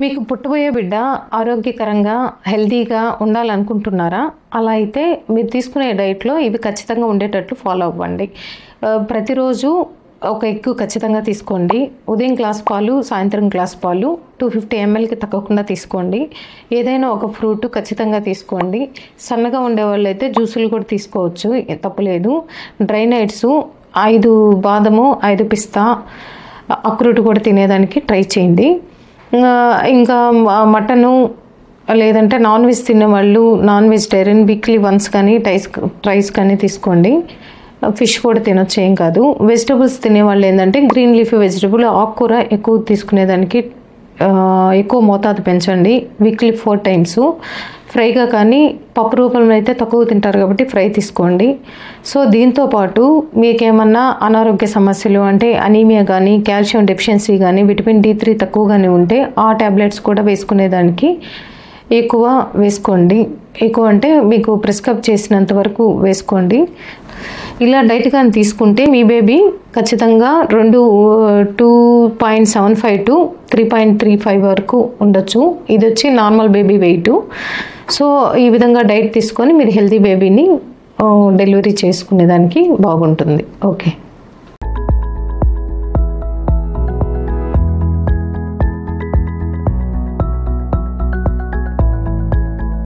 మీకు పుట్టబోయే బిడ్డ ఆరోగ్యకరంగా హెల్తీగా ఉండాలనుకుంటున్నారా? అలా అయితే మీరు తీసుకునే డైట్లో ఇవి ఖచ్చితంగా ఉండేటట్లు ఫాలో అవ్వండి. ప్రతిరోజు ఒక ఎగ్ ఖచ్చితంగా తీసుకోండి. ఉదయం గ్లాస్ పాలు, సాయంత్రం గ్లాస్ పాలు 250 mlకి తగ్గకుండా తీసుకోండి. ఏదైనా ఒక ఫ్రూట్ ఖచ్చితంగా తీసుకోండి. సన్నగా ఉండేవాళ్ళు అయితే జ్యూసులు కూడా తీసుకోవచ్చు, తప్పులేదు. డ్రై నట్స్ 5 బాదము, 5 పిస్తా, అక్రూట్ కూడా తినేదానికి ట్రై చేయండి. ఇంకా మటను లేదంటే నాన్ వెజ్ తినేవాళ్ళు నాన్ వెజిటేరియన్ వీక్లీ వన్స్ కానీ ట్రైస్ కానీ తీసుకోండి. ఫిష్ కూడా తినొచ్చు, ఏం కాదు. వెజిటబుల్స్ తినేవాళ్ళు ఏంటంటే గ్రీన్ లీఫీ వెజిటబుల్, ఆకుకూర ఎక్కువ తీసుకునేదానికి ఎక్కువ మోతాదు పెంచండి. Weekly 4 times. ఫ్రైగా కానీ పప్పు రూపంలో అయితే తక్కువ తింటారు కాబట్టి ఫ్రై తీసుకోండి. సో దీంతోపాటు మీకేమన్నా అనారోగ్య సమస్యలు అంటే అనీమియా కానీ, కాల్షియం డెఫిషియన్సీ కానీ, విటమిన్ D3 తక్కువగానే ఉంటే ఆ ట్యాబ్లెట్స్ కూడా వేసుకునేదానికి ఎక్కువ వేసుకోండి. ఎక్కువ అంటే మీకు ప్రిస్క్రైబ్ చేసినంత వరకు వేసుకోండి. ఇలా డైట్ కానీ తీసుకుంటే మీ బేబీ ఖచ్చితంగా 2.75 to 3.35 వరకు ఉండొచ్చు. ఇది వచ్చి నార్మల్ బేబీ వెయిట్. సో ఈ విధంగా డైట్ తీసుకొని మీరు హెల్తీ బేబీని డెలివరీ చేసుకునేదానికి బాగుంటుంది. ఓకే.